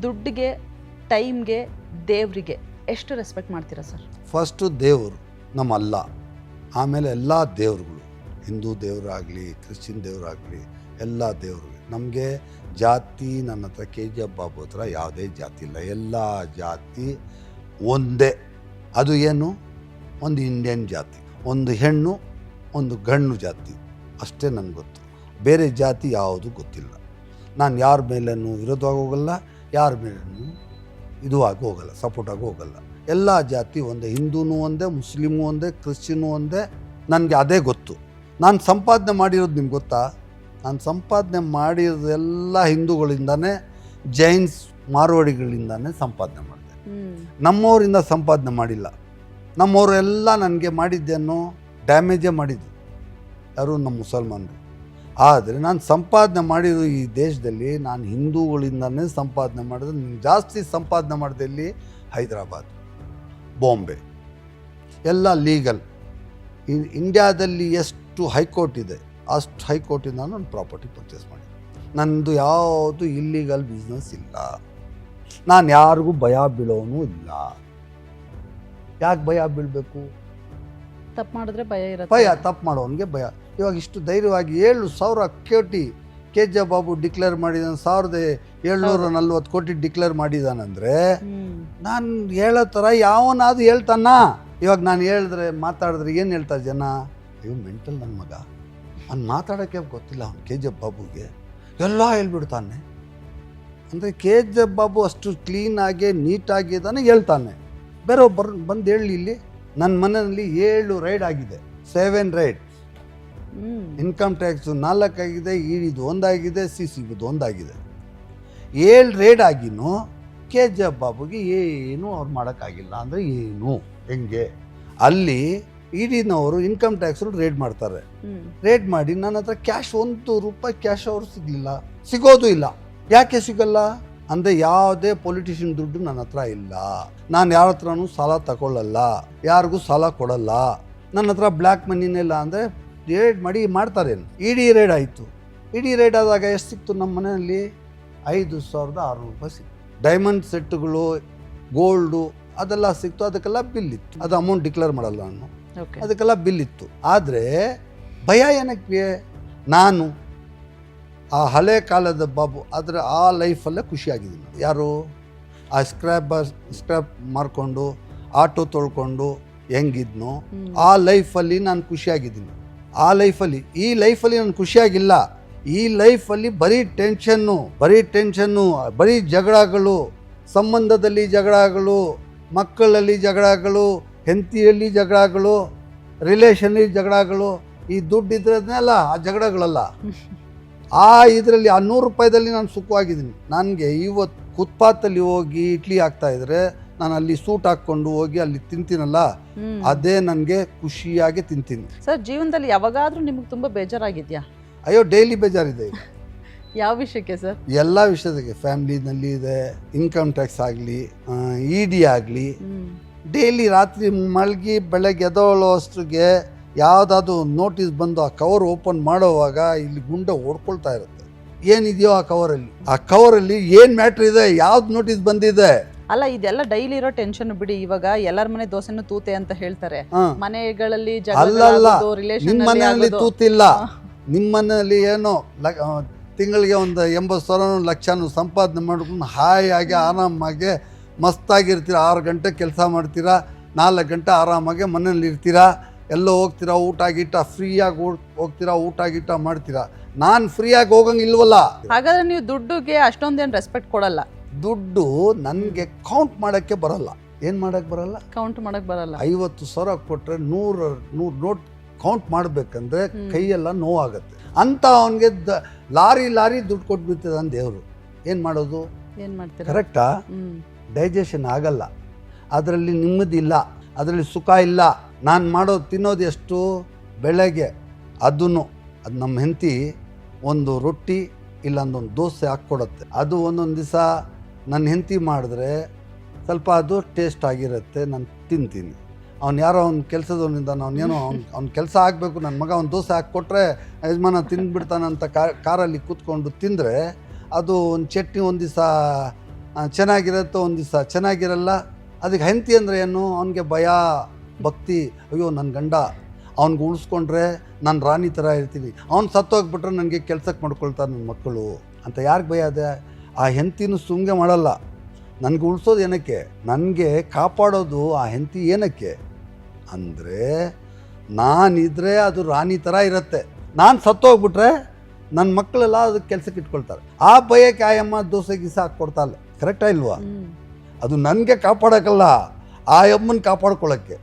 ದುಡ್ಡಿಗೆ, ಟೈಮ್ಗೆ, ದೇವರಿಗೆ ಎಷ್ಟು ರೆಸ್ಪೆಕ್ಟ್ ಮಾಡ್ತೀರಾ ಸರ್? ಫಸ್ಟು ದೇವರು ನಮ್ಮ ಅಲ್ಲ, ಆಮೇಲೆ ಎಲ್ಲ ದೇವ್ರುಗಳು, ಹಿಂದೂ ದೇವರಾಗಲಿ ಕ್ರಿಶ್ಚಿಯನ್ ದೇವರಾಗಲಿ ಎಲ್ಲ ದೇವ್ರಿಗೆ. ನಮಗೆ ಜಾತಿ ನನ್ನ ಹತ್ರ KGF ಬಾಬು ಹತ್ರ ಯಾವುದೇ ಜಾತಿ ಇಲ್ಲ, ಎಲ್ಲ ಜಾತಿ ಒಂದೇ. ಅದು ಏನು, ಒಂದು ಇಂಡಿಯನ್ ಜಾತಿ, ಒಂದು ಹೆಣ್ಣು ಒಂದು ಗಂಡು ಜಾತಿ ಅಷ್ಟೇ ನನಗೆ ಗೊತ್ತು. ಬೇರೆ ಜಾತಿ ಯಾವುದು ಗೊತ್ತಿಲ್ಲ. ನಾನು ಯಾರ ಮೇಲೂ ವಿರೋಧವಾಗಿ ಹೋಗಲ್ಲ, ಯಾರ ಮೇಲೂ ಇದು ಆಗಿ ಹೋಗಲ್ಲ, ಸಪೋರ್ಟ್ ಆಗಿ ಹೋಗಲ್ಲ. ಎಲ್ಲ ಜಾತಿ ಒಂದೇ, ಹಿಂದೂನು ಒಂದೇ, ಮುಸ್ಲಿಮು ಒಂದೇ, ಕ್ರಿಶ್ಚಿಯನು ಒಂದೇ. ನನಗೆ ಅದೇ ಗೊತ್ತು. ನಾನು ಸಂಪಾದನೆ ಮಾಡಿರೋದು ನಿಮ್ಗೆ ಗೊತ್ತಾ? ನಾನು ಸಂಪಾದನೆ ಮಾಡಿರೋದೆಲ್ಲ ಹಿಂದೂಗಳಿಂದಾನೇ, ಜೈನ್ಸ್ ಮಾರ್ವಾಡಿಗಳಿಂದಾನೇ ಸಂಪಾದನೆ ಮಾಡಿದೆ. ನಮ್ಮವರಿಂದ ಸಂಪಾದನೆ ಮಾಡಿಲ್ಲ. ನಮ್ಮವರೆಲ್ಲ ನನಗೆ ಮಾಡಿದ್ದೇನೋ ಡ್ಯಾಮೇಜೇ ಮಾಡಿದ್ದು ಯಾರು, ನಮ್ಮ ಮುಸಲ್ಮಾನರು. ಆದರೆ ನಾನು ಸಂಪಾದನೆ ಮಾಡಿರೋ ಈ ದೇಶದಲ್ಲಿ ನಾನು ಹಿಂದೂಗಳಿಂದನೇ ಸಂಪಾದನೆ ಮಾಡಿದೆ. ಜಾಸ್ತಿ ಸಂಪಾದನೆ ಮಾಡಿದೆ ಇಲ್ಲಿ ಹೈದರಾಬಾದ್, ಬಾಂಬೆ, ಎಲ್ಲ ಲೀಗಲ್. ಇಂಡಿಯಾದಲ್ಲಿ ಎಷ್ಟು ಹೈಕೋರ್ಟ್ ಇದೆ ಅಷ್ಟು ಹೈಕೋರ್ಟಿಂದ ನಾನು ಪ್ರಾಪರ್ಟಿ ಪರ್ಚೇಸ್ ಮಾಡಿದೆ. ನನ್ನದು ಯಾವುದು ಇಲ್ಲೀಗಲ್ ಬಿಸ್ನೆಸ್ ಇಲ್ಲ. ನಾನು ಯಾರಿಗೂ ಭಯ ಬೀಳೋನು ಇಲ್ಲ. ಯಾಕೆ ಭಯ ಬೀಳಬೇಕು? ತಪ್ಪು ಮಾಡಿದ್ರೆ ಭಯ ಇರುತ್ತೆ. ಭಯ, ತಪ್ಪು ಮಾಡೋನಿಗೆ ಭಯ. ಇವಾಗ ಇಷ್ಟು ಧೈರ್ಯವಾಗಿ 7,000 ಕೋಟಿ KGF ಬಾಬು ಡಿಕ್ಲೇರ್ ಮಾಡಿದಾನೆ, 1,740 ಕೋಟಿ ಡಿಕ್ಲೇರ್ ಮಾಡಿದಾನಂದ್ರೆ ನಾನು ಹೇಳೋ ಥರ ಯಾವನಾದ್ರು ಹೇಳ್ತಾನ? ಇವಾಗ ನಾನು ಹೇಳಿದ್ರೆ ಮಾತಾಡಿದ್ರೆ ಏನು ಹೇಳ್ತಾರೆ ಜನ? ಅಯ್ಯೋ ಮೆಂಟಲ್ ನನ್ನ ಮಗ, ಅವ್ನು ಮಾತಾಡೋಕ್ಕೆ ಗೊತ್ತಿಲ್ಲ ಅವ್ನು KGF ಬಾಬುಗೆ, ಎಲ್ಲ ಹೇಳ್ಬಿಡ್ತಾನೆ. ಅಂದರೆ KGF ಬಾಬು ಅಷ್ಟು ಕ್ಲೀನಾಗಿ ನೀಟಾಗಿದ್ದಾನೆ, ಹೇಳ್ತಾನೆ. ಬೇರೆ ಬಂದು ಹೇಳಿ, ಇಲ್ಲಿ ನನ್ನ ಮನೆಯಲ್ಲಿ 7 ರೈಡ್ ಆಗಿದೆ, 7 ರೈಡ್. ಇನ್ಕಮ್ ಟ್ಯಾಕ್ಸು 4 ಆಗಿದೆ, ಇದು 1 ಆಗಿದೆ, CCBದು 1 ಆಗಿದೆ. 7 ರೈಡ್ ಆಗಿನೂ KGF ಬಾಬುಗೆ ಏನು ಅವ್ರು ಮಾಡೋಕ್ಕಾಗಿಲ್ಲ. ಅಂದರೆ ಏನು, ಹೆಂಗೆ? ಅಲ್ಲಿ ಇಡಿನವರು ಇನ್ಕಮ್ ಟ್ಯಾಕ್ಸ್ ರೇಡ್ ಮಾಡ್ತಾರೆ. ರೇಡ್ ಮಾಡಿ ನನ್ನ ಹತ್ರ ಕ್ಯಾಶ್ ₹1 ಕ್ಯಾಶ್ ಅವರು ಸಿಗಲಿಲ್ಲ, ಸಿಗೋದು ಇಲ್ಲ. ಯಾಕೆ ಸಿಗಲ್ಲ ಅಂದರೆ ಯಾವುದೇ ಪೊಲಿಟಿಷಿಯನ್ ದುಡ್ಡು ನನ್ನ ಹತ್ರ ಇಲ್ಲ. ನಾನು ಯಾರ ಹತ್ರನೂ ಸಾಲ ತಗೊಳ್ಳಲ್ಲ, ಯಾರಿಗೂ ಸಾಲ ಕೊಡಲ್ಲ. ನನ್ನ ಹತ್ರ ಬ್ಲ್ಯಾಕ್ ಮನಿನೇ ಇಲ್ಲ. ಅಂದರೆ ರೇಡ್ ಮಾಡಿ ಮಾಡ್ತಾರೇನು? ಇಡಿ ರೇಡ್ ಆಯಿತು. ಇಡಿ ರೇಡ್ ಆದಾಗ ಎಷ್ಟು ಸಿಕ್ತು ನಮ್ಮ ಮನೆಯಲ್ಲಿ? ₹5,600 ಸಿಕ್ತು. ಡೈಮಂಡ್ ಸೆಟ್ಟುಗಳು, ಗೋಲ್ಡು ಅದೆಲ್ಲ ಸಿಕ್ತು. ಅದಕ್ಕೆಲ್ಲ ಬಿಲ್ ಇತ್ತು. ಅದು ಅಮೌಂಟ್ ಡಿಕ್ಲೇರ್ ಮಾಡಲ್ಲ ನಾನು, ಅದಕ್ಕೆಲ್ಲ ಬಿಲ್ ಇತ್ತು. ಆದರೆ ಭಯ ಏನಕ್ಕೆ? ನಾನು ಆ ಹಳೆ ಕಾಲದ ಬಾಬು, ಆದರೆ ಆ ಲೈಫಲ್ಲೇ ಖುಷಿಯಾಗಿದ್ದೀನಿ. ಯಾರು ಆ ಸ್ಕ್ರ್ಯಾಪ್ ಮಾರ್ಕೊಂಡು ಆಟೋ ತೊಳ್ಕೊಂಡು ಹೆಂಗಿದ್ನೋ ಆ ಲೈಫಲ್ಲಿ ನಾನು ಖುಷಿಯಾಗಿದ್ದೀನಿ. ಆ ಲೈಫಲ್ಲಿ, ಈ ಲೈಫಲ್ಲಿ ನಾನು ಖುಷಿಯಾಗಿಲ್ಲ. ಈ ಲೈಫಲ್ಲಿ ಬರೀ ಟೆನ್ಷನ್ನು, ಬರೀ ಜಗಳಗಳು, ಸಂಬಂಧದಲ್ಲಿ ಜಗಳಗಳು, ಮಕ್ಕಳಲ್ಲಿ ಜಗಳಗಳು, ಹೆಂಡತಿಯಲ್ಲಿ ಜಗಳಗಳು, ರಿಲೇಷನಲ್ಲಿ ಜಗಳಗಳು. ಈ ದುಡ್ಡು ಇದ್ರದ್ನೆಲ್ಲ ಆ ಜಗಳಗಳಲ್ಲ. ಆ ಇದರಲ್ಲಿ ಆ ₹100 ನಾನು ಸುಖವಾಗಿದ್ದೀನಿ. ನನಗೆ ಇವತ್ತು ಫುಟ್ಪಾತಲ್ಲಿ ಹೋಗಿ ಇಡ್ಲಿ ಹಾಕ್ತಾಯಿದ್ರೆ ನಾನು ಅಲ್ಲಿ ಸೂಟ್ ಹಾಕ್ಕೊಂಡು ಹೋಗಿ ಅಲ್ಲಿ ತಿಂತೀನಲ್ಲ, ಅದೇ ನನಗೆ ಖುಷಿಯಾಗಿ ತಿಂತೀನಿ. ಸರ್, ಜೀವನದಲ್ಲಿ ಯಾವಾಗಾದ್ರೂ ನಿಮಗೆ ತುಂಬ ಬೇಜಾರಾಗಿದೆಯಾ? ಅಯ್ಯೋ, ಡೈಲಿ ಬೇಜಾರಿದೆ. ಯಾವ ವಿಷಯಕ್ಕೆ ಸರ್? ಎಲ್ಲ ವಿಷಯಕ್ಕೆ. ಫ್ಯಾಮಿಲಿನಲ್ಲಿ ಇದೆ, ಇನ್ಕಮ್ ಟ್ಯಾಕ್ಸ್ ಆಗಲಿ, ED ಆಗಲಿ. ಡೈಲಿ ರಾತ್ರಿ ಮಲಗಿ ಬೆಳಗ್ಗೆ ಎದ್ದೋಳೋ ಅಷ್ಟಿಗೆ ಯಾವುದಾದ್ರು ನೋಟಿಸ್ ಬಂದು ಆ ಕವರ್ ಓಪನ್ ಮಾಡೋವಾಗ ಇಲ್ಲಿ ಗುಂಡೆ ಓಡ್ಕೊಳ್ತಾ ಇರುತ್ತೆ. ಏನಿದೆಯೋ ಆ ಕವರಲ್ಲಿ ಏನು ಮ್ಯಾಟ್ರ್ ಇದೆ, ಯಾವ್ದು ನೋಟಿಸ್ ಬಂದಿದೆ. ಅಲ್ಲ, ಇದೆಲ್ಲ ಡೈಲಿ ಇರೋ ಟೆನ್ಷನ್ ಬಿಡಿ. ಇವಾಗ ಎಲ್ಲರ ಮನೆ ದೋಸೆನೂ ತೂತೆ ಅಂತ ಹೇಳ್ತಾರೆ. ಮನೆಗಳಲ್ಲಿ ಅಲ್ಲಲ್ಲ, ನಿಮ್ಮ ಮನೆಯಲ್ಲಿ ತೂತಿಲ್ಲ. ನಿಮ್ಮ ಮನೆಯಲ್ಲಿ ಏನೋ ತಿಂಗಳಿಗೆ ಒಂದು 80,000 ಲಕ್ಷನೂ ಸಂಪಾದನೆ ಮಾಡ್ಕೊಂಡು ಹಾಯಾಗಿ ಆರಾಮಾಗಿ ಮಸ್ತಾಗಿರ್ತೀರ. 6 ಗಂಟೆ ಕೆಲಸ ಮಾಡ್ತೀರಾ, 4 ಗಂಟೆ ಆರಾಮಾಗಿ ಮನೇಲಿ ಇರ್ತೀರಾ, ಎಲ್ಲೋ ಹೋಗ್ತೀರಾ, ಊಟ ಗೀಟ ಫ್ರೀಯಾಗಿ ಹೋಗ್ತೀರಾ, ಊಟ ಗೀಟ ಮಾಡ್ತೀರಾ. ನಾನು ಫ್ರೀಯಾಗಿ ಹೋಗಂಗಿಲ್ವಲ್ಲ. ಹಾಗಾದ್ರೆ ನೀವು ದುಡ್ಡುಗೆ ಅಷ್ಟೊಂದೇನು ರೆಸ್ಪೆಕ್ಟ್ ಕೊಡಲ್ಲ? ದುಡ್ಡು ನನಗೆ ಕೌಂಟ್ ಮಾಡೋಕ್ಕೆ ಬರಲ್ಲ. ಏನು ಮಾಡೋಕ್ಕೆ ಬರಲ್ಲ? ಕೌಂಟ್ ಮಾಡೋಕ್ಕೆ ಬರಲ್ಲ. 50,000 ಕೊಟ್ಟರೆ 100 ನೋಟ್ ಕೌಂಟ್ ಮಾಡಬೇಕಂದ್ರೆ ಕೈಯೆಲ್ಲ ನೋವಾಗುತ್ತೆ. ಅಂತ ಅವನಿಗೆ ಲಾರಿ ದುಡ್ಡು ಕೊಟ್ಬಿಡ್ತಿದ್ದಾನೆ ದೇವರು. ಏನು ಮಾಡೋದು? ಏನು ಮಾಡ್ತೀರಾ? ಕರೆಕ್ಟಾ? ಡೈಜೆಷನ್ ಆಗಲ್ಲ, ಅದರಲ್ಲಿ ನೆಮ್ಮದಿ ಇಲ್ಲ, ಅದರಲ್ಲಿ ಸುಖ ಇಲ್ಲ. ನಾನು ತಿನ್ನೋದು ಎಷ್ಟು? ಬೆಳಗ್ಗೆ ಅದು ನಮ್ಮ ಹೆಂಡತಿ ಒಂದು ರೊಟ್ಟಿ ಇಲ್ಲೊಂದೊಂದು ದೋಸೆ ಹಾಕ್ಕೊಡುತ್ತೆ. ಅದು ಒಂದೊಂದು ದಿವಸ ನನ್ನ ಹೆಂಡತಿ ಮಾಡಿದ್ರೆ ಸ್ವಲ್ಪ ಅದು ಟೇಸ್ಟ್ ಆಗಿರುತ್ತೆ, ನಾನು ತಿಂತೀನಿ. ಅವ್ನು ಯಾರೋ ಅವ್ನ ಕೆಲಸದವನಿಂದ ಅವನೇನೋ ಅವ್ನ ಕೆಲಸ ಆಗಬೇಕು, ನನ್ನ ಮಗ ಒಂದು ದೋಸೆ ಹಾಕ್ಕೊಟ್ರೆ ಯಜಮಾನ ತಿಂದ್ಬಿಡ್ತಾನಂತ ಕಾರಲ್ಲಿ ಕೂತ್ಕೊಂಡು ತಿಂದರೆ ಅದು ಒಂದು ಚಟ್ನಿ ಒಂದು ದಿವಸ ಚೆನ್ನಾಗಿರತ್ತೋ ಒಂದು ದಿವಸ ಚೆನ್ನಾಗಿರಲ್ಲ. ಅದಕ್ಕೆ ಹೆಂಡತಿ ಅಂದರೆ ಏನು, ಅವನಿಗೆ ಭಯ ಭಕ್ತಿ, ಅಯ್ಯೋ ನನ್ನ ಗಂಡ ಅವ್ನಿಗೆ ಉಳಿಸ್ಕೊಂಡ್ರೆ ನಾನು ರಾಣಿ ಥರ ಇರ್ತೀನಿ, ಅವ್ನು ಸತ್ತೋಗ್ಬಿಟ್ರೆ ನನಗೆ ಕೆಲ್ಸಕ್ಕೆ ಮಾಡ್ಕೊಳ್ತಾರೆ ನನ್ನ ಮಕ್ಕಳು ಅಂತ ಯಾರಿಗೆ ಭಯ ಅದೇ? ಆ ಹೆಂಡತಿನೂ ಸುಮ್ಗೆ ಮಾಡಲ್ಲ. ನನಗೆ ಉಳಿಸೋದು ಏನಕ್ಕೆ, ನನಗೆ ಕಾಪಾಡೋದು ಆ ಹೆಂಡತಿ ಏನಕ್ಕೆ ಅಂದರೆ, ನಾನಿದ್ರೆ ಅದು ರಾಣಿ ಥರ ಇರುತ್ತೆ, ನಾನು ಸತ್ತೋಗ್ಬಿಟ್ರೆ ನನ್ನ ಮಕ್ಕಳೆಲ್ಲ ಅದಕ್ಕೆ ಕೆಲ್ಸಕ್ಕೆ ಇಟ್ಕೊಳ್ತಾರೆ. ಆ ಭಯಕ್ಕೆ ಆಯಮ್ಮ ದೋಸೆ ಗೀಸೆ ಹಾಕ್ಕೊಡ್ತಾಳೆ. ಕರೆಕ್ಟಾ ಇಲ್ವಾ? ಅದು ನನಗೆ ಕಾಪಾಡೋಕ್ಕಲ್ಲ, ಆ ಅಮ್ಮನ ಕಾಪಾಡ್ಕೊಳ್ಳೋಕ್ಕೆ.